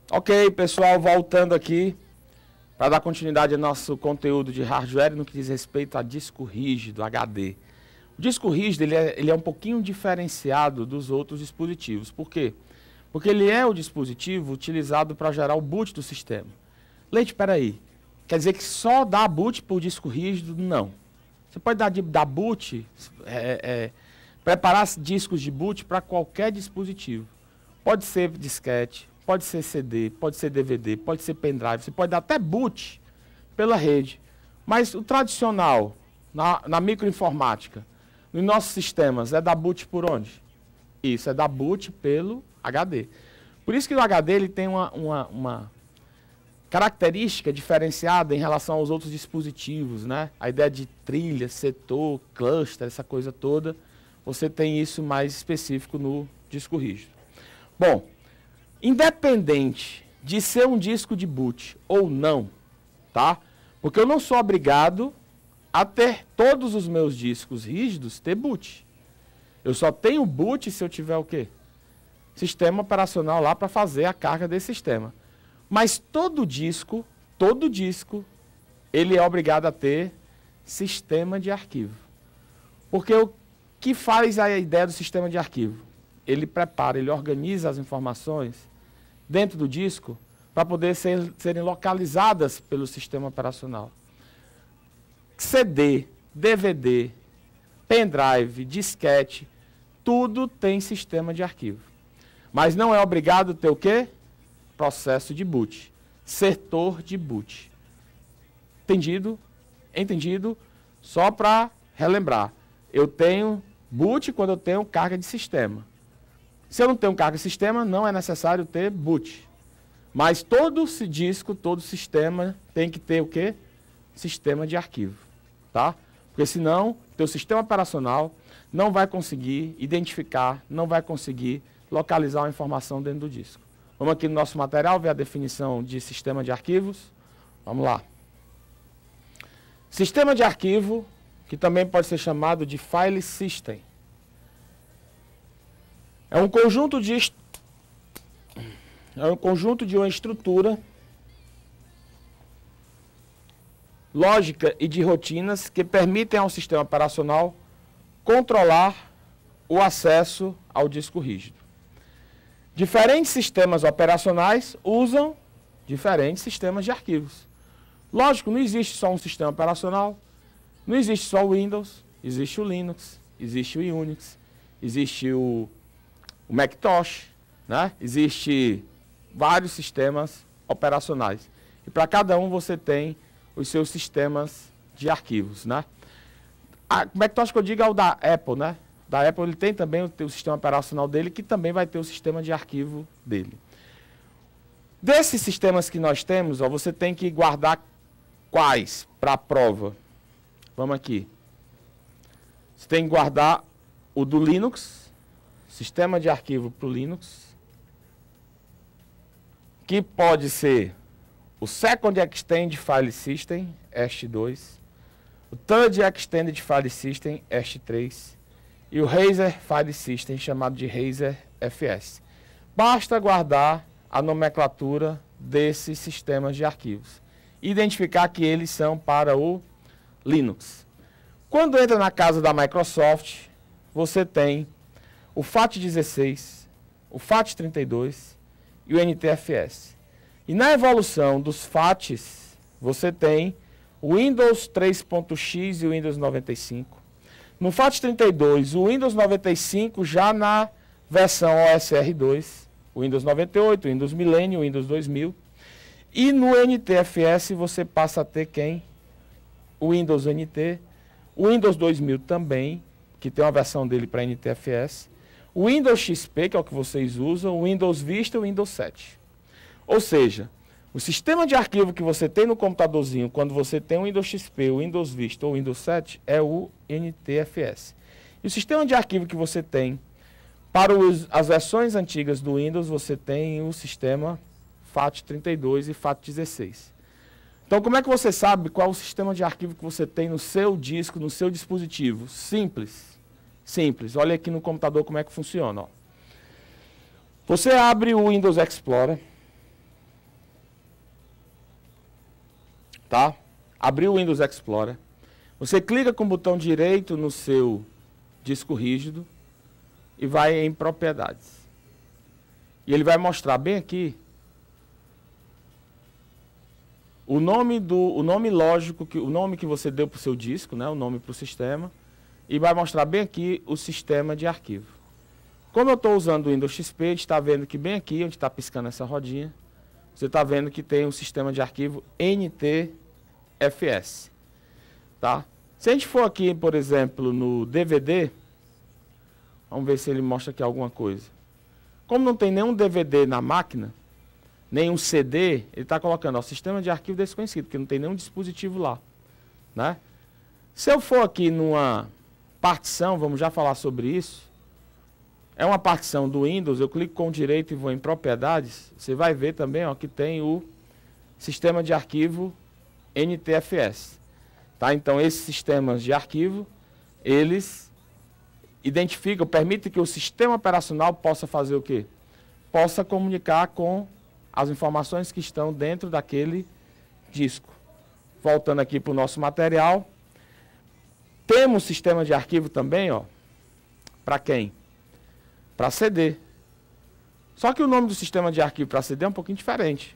Ok, pessoal, voltando aqui para dar continuidade ao nosso conteúdo de hardware no que diz respeito a disco rígido, HD. O disco rígido ele é um pouquinho diferenciado dos outros dispositivos. Por quê? Porque ele é o dispositivo utilizado para gerar o boot do sistema. Leite, peraí, quer dizer que só dá boot por disco rígido? Não. Você pode dar boot, preparar discos de boot para qualquer dispositivo. Pode ser disquete, pode ser CD, pode ser DVD, pode ser pendrive, você pode dar até boot pela rede. Mas o tradicional, na microinformática, nos nossos sistemas, é dar boot por onde? Isso, é dar boot pelo HD. Por isso que o HD ele tem uma característica diferenciada em relação aos outros dispositivos, né? A ideia de trilha, setor, cluster, essa coisa toda, você tem isso mais específico no disco rígido. Bom, independente de ser um disco de boot ou não, tá? Porque eu não sou obrigado a ter todos os meus discos rígidos ter boot. Eu só tenho boot se eu tiver o quê? Sistema operacional lá para fazer a carga desse sistema. Mas todo disco, ele é obrigado a ter sistema de arquivo. Porque o que faz a ideia do sistema de arquivo? Ele prepara, ele organiza as informações dentro do disco para poder serem localizadas pelo sistema operacional. CD, DVD, pendrive, disquete, tudo tem sistema de arquivo. Mas não é obrigado a ter o quê? Processo de boot, setor de boot. Entendido? Entendido? Só para relembrar, eu tenho boot quando eu tenho carga de sistema. Se eu não tenho carga de sistema, não é necessário ter boot. Mas todo disco, todo sistema tem que ter o quê? Sistema de arquivo, tá? Porque senão, teu sistema operacional não vai conseguir identificar, não vai conseguir localizar uma informação dentro do disco. Vamos aqui no nosso material ver a definição de sistema de arquivos. Vamos lá. Sistema de arquivo, que também pode ser chamado de file system. É um conjunto de uma estrutura lógica e de rotinas que permitem ao sistema operacional controlar o acesso ao disco rígido. Diferentes sistemas operacionais usam diferentes sistemas de arquivos. Lógico, não existe só um sistema operacional, não existe só o Windows, existe o Linux, existe o Unix, existe o Macintosh, né? Existe vários sistemas operacionais. E para cada um você tem os seus sistemas de arquivos, né? O Macintosh que eu digo é o da Apple, né? Da Apple ele tem também o sistema operacional dele, que também vai ter o sistema de arquivo dele. Desses sistemas que nós temos, ó, você tem que guardar quais para a prova? Vamos aqui. Você tem que guardar o do Linux, sistema de arquivo para o Linux, que pode ser o Second Extended File System, EST2, o Third Extended File System, EST3, e o Razer File System, chamado de Razer FS. Basta guardar a nomenclatura desses sistemas de arquivos. Identificar que eles são para o Linux. Quando entra na casa da Microsoft, você tem o FAT16, o FAT32 e o NTFS. E na evolução dos FATs, você tem o Windows 3.x e o Windows 95. No FAT32, o Windows 95 já na versão OSR2, o Windows 98, o Windows Millennium, o Windows 2000. E no NTFS você passa a ter quem? O Windows NT, o Windows 2000 também, que tem uma versão dele para NTFS, o Windows XP, que é o que vocês usam, o Windows Vista e o Windows 7. Ou seja, o sistema de arquivo que você tem no computadorzinho, quando você tem o Windows XP, o Windows Vista ou o Windows 7, é o NTFS. E o sistema de arquivo que você tem para as versões antigas do Windows, você tem o sistema FAT32 e FAT16. Então, como é que você sabe qual é o sistema de arquivo que você tem no seu disco, no seu dispositivo? Simples. Simples. Olha aqui no computador como é que funciona. Ó. Você abre o Windows Explorer. tá? Abriu o Windows Explorer. Você clica com o botão direito no seu disco rígido e vai em propriedades. E ele vai mostrar bem aqui o nome lógico, o nome que você deu para o seu disco, né? O nome para o sistema. E vai mostrar bem aqui o sistema de arquivo. Como eu estou usando o Windows XP, a gente está vendo que bem aqui, onde está piscando essa rodinha, você está vendo que tem um sistema de arquivo NTFS. Tá? Se a gente for aqui, por exemplo, no DVD, vamos ver se ele mostra aqui alguma coisa. Como não tem nenhum DVD na máquina, nenhum CD, ele está colocando, ó, sistema de arquivo desconhecido, porque não tem nenhum dispositivo lá. Né? Se eu for aqui numa partição, vamos já falar sobre isso, é uma partição do Windows, eu clico com o direito e vou em propriedades, você vai ver também, ó, que tem o sistema de arquivo NTFS. Tá? Então, esses sistemas de arquivo, eles identificam, permitem que o sistema operacional possa fazer o quê? Possa comunicar com as informações que estão dentro daquele disco. Voltando aqui para o nosso material, temos sistema de arquivo também, ó, para quem? Para CD. Só que o nome do sistema de arquivo para CD é um pouquinho diferente.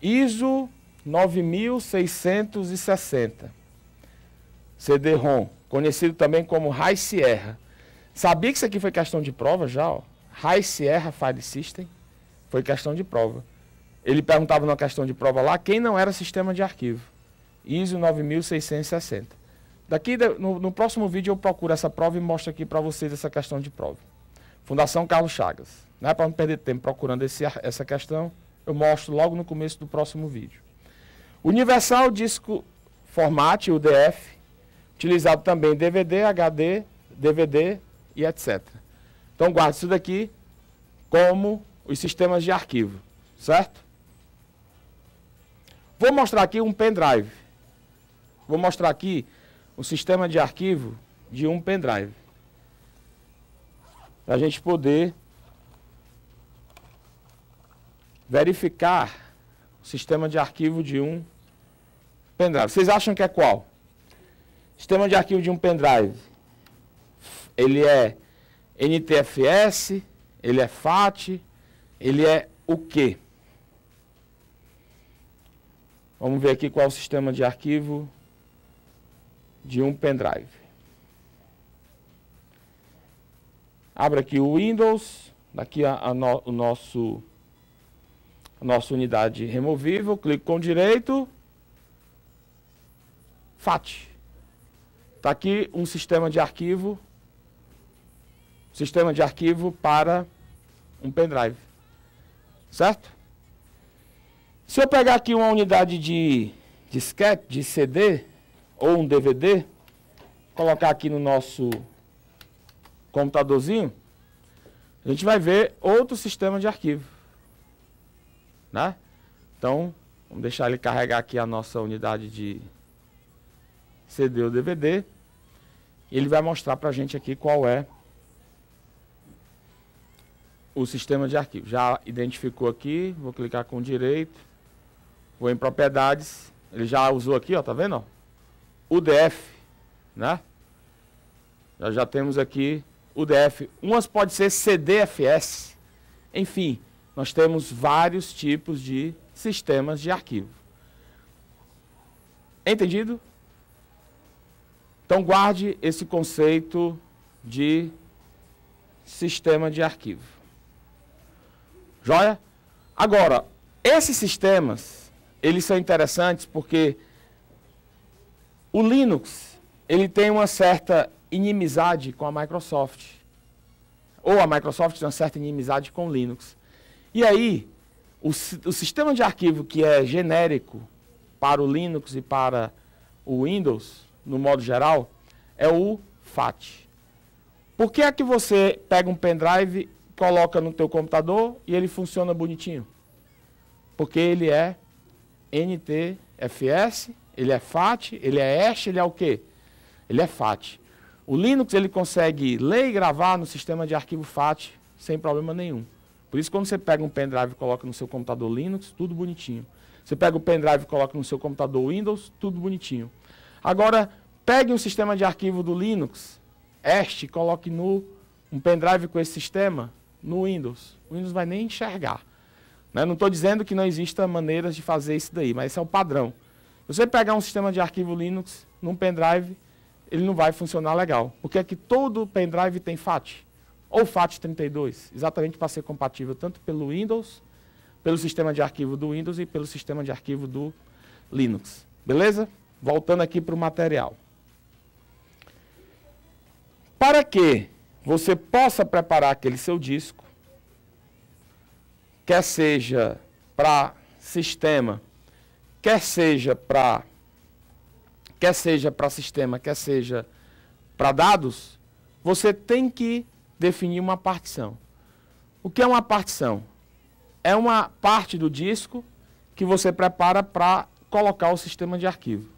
ISO 9660. CD-ROM, conhecido também como High Sierra. Sabia que isso aqui foi questão de prova já? Ó? High Sierra File System foi questão de prova. Ele perguntava numa questão de prova lá quem não era sistema de arquivo. ISO 9660. Daqui no próximo vídeo eu procuro essa prova e mostro aqui para vocês essa questão de prova. Fundação Carlos Chagas. Não é para não perder tempo procurando essa questão, eu mostro logo no começo do próximo vídeo. Universal Disco Format, UDF, utilizado também em DVD, HD, DVD e etc. Então guarde isso daqui como os sistemas de arquivo, certo? Vou mostrar aqui um pendrive. Vou mostrar aqui o sistema de arquivo de um pendrive. Para a gente poder verificar o sistema de arquivo de um pendrive. Vocês acham que é qual? Sistema de arquivo de um pendrive. Ele é NTFS, ele é FAT, ele é o quê? Vamos ver aqui qual é o sistema de arquivo de um pendrive. Abra aqui o Windows, daqui a nossa unidade removível, clico com direito, FAT. Está aqui um sistema de arquivo para um pendrive, certo? Se eu pegar aqui uma unidade de disquete, de CD, ou um DVD, colocar aqui no nosso computadorzinho, a gente vai ver outro sistema de arquivo. Né? Então, vamos deixar ele carregar aqui a nossa unidade de CD ou DVD. E ele vai mostrar para a gente aqui qual é o sistema de arquivo. Já identificou aqui, vou clicar com direito, vou em propriedades, ele já usou aqui, ó, tá vendo? Ó? UDF, né? Já temos aqui UDF. Umas pode ser CDFS. Enfim, nós temos vários tipos de sistemas de arquivo. Entendido? Então guarde esse conceito de sistema de arquivo. Joia? Agora, esses sistemas, eles são interessantes porque o Linux, ele tem uma certa inimizade com a Microsoft. Ou a Microsoft tem uma certa inimizade com o Linux. E aí, o sistema de arquivo que é genérico para o Linux e para o Windows, no modo geral, é o FAT. Por que é que você pega um pendrive, coloca no teu computador e ele funciona bonitinho? Porque ele é NTFS, ele é FAT, ele é hash, ele é o quê? Ele é FAT. O Linux ele consegue ler e gravar no sistema de arquivo FAT sem problema nenhum. Por isso, quando você pega um pendrive e coloca no seu computador Linux, tudo bonitinho. Você pega o pendrive e coloca no seu computador Windows, tudo bonitinho. Agora, pegue um sistema de arquivo do Linux, e coloque um pendrive com esse sistema no Windows. O Windows vai nem enxergar. Né? Não estou dizendo que não exista maneiras de fazer isso daí, mas esse é o padrão. Se você pegar um sistema de arquivo Linux num pendrive, ele não vai funcionar legal. Porque é que todo pendrive tem FAT, ou FAT32, exatamente para ser compatível tanto pelo Windows, pelo sistema de arquivo do Windows e pelo sistema de arquivo do Linux. Beleza? Voltando aqui para o material. Para que você possa preparar aquele seu disco, quer seja para sistema, quer seja para sistema, quer seja para dados, você tem que definir uma partição. O que é uma partição? É uma parte do disco que você prepara para colocar o sistema de arquivo.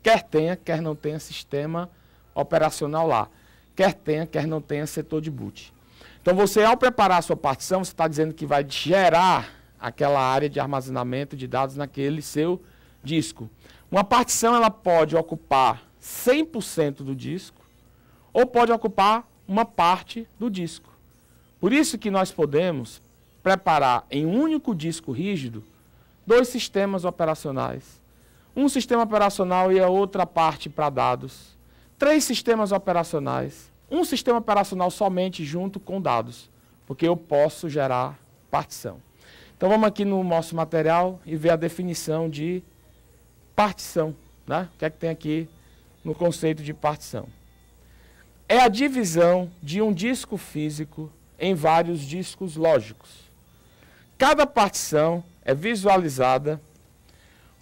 Quer tenha, quer não tenha sistema operacional lá. Quer tenha, quer não tenha setor de boot. Então você, ao preparar a sua partição, você está dizendo que vai gerar aquela área de armazenamento de dados naquele seu disco. Uma partição ela pode ocupar 100% do disco ou pode ocupar uma parte do disco. Por isso que nós podemos preparar em um único disco rígido 2 sistemas operacionais. Um sistema operacional e a outra parte para dados. 3 sistemas operacionais. Um sistema operacional somente junto com dados, porque eu posso gerar partição. Então vamos aqui no nosso material e ver a definição de partição. Né? O que é que tem aqui no conceito de partição? É a divisão de um disco físico em vários discos lógicos. Cada partição é visualizada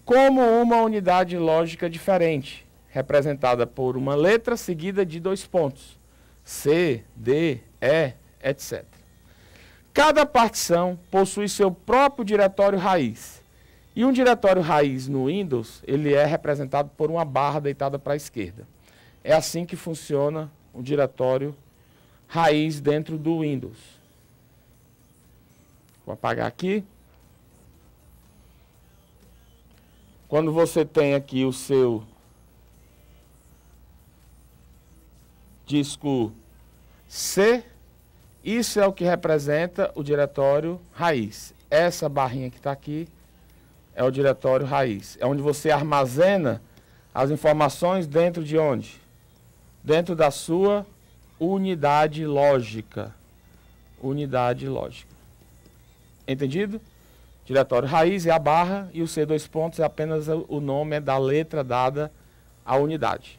como uma unidade lógica diferente, representada por uma letra seguida de 2 pontos, C, D, E, etc. Cada partição possui seu próprio diretório raiz. E um diretório raiz no Windows, ele é representado por uma barra deitada para a esquerda. É assim que funciona o diretório raiz dentro do Windows. Vou apagar aqui. Quando você tem aqui o seu disco C, isso é o que representa o diretório raiz. Essa barrinha que está aqui é o diretório raiz. É onde você armazena as informações dentro de onde? Dentro da sua unidade lógica. Unidade lógica. Entendido? Diretório raiz é a barra e o C 2 pontos é apenas o nome da letra dada à unidade.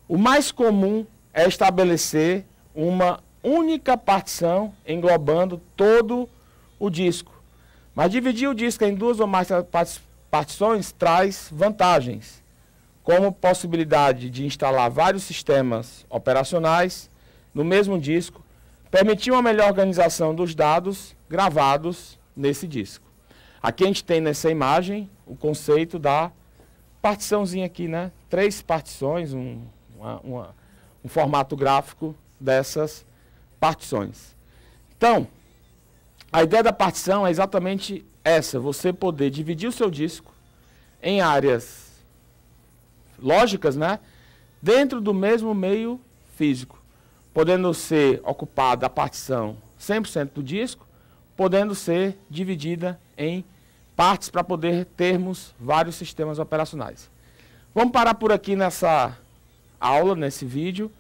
O mais comum é estabelecer uma única partição englobando todo o disco. Mas dividir o disco em 2 ou mais partições traz vantagens, como possibilidade de instalar vários sistemas operacionais no mesmo disco, permitir uma melhor organização dos dados gravados nesse disco. Aqui a gente tem nessa imagem o conceito da partiçãozinha aqui, né? 3 partições, um formato gráfico dessas partições. Então, a ideia da partição é exatamente essa, você poder dividir o seu disco em áreas lógicas, né? Dentro do mesmo meio físico, podendo ser ocupada a partição 100% do disco, podendo ser dividida em partes para poder termos vários sistemas operacionais. Vamos parar por aqui nessa aula, nesse vídeo.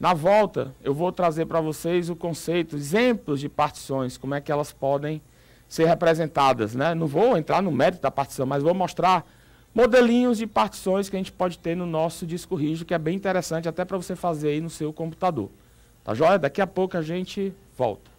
Na volta, eu vou trazer para vocês o conceito, exemplos de partições, como é que elas podem ser representadas, né? Não vou entrar no mérito da partição, mas vou mostrar modelinhos de partições que a gente pode ter no nosso disco rígido, que é bem interessante até para você fazer aí no seu computador. Tá joia? Daqui a pouco a gente volta.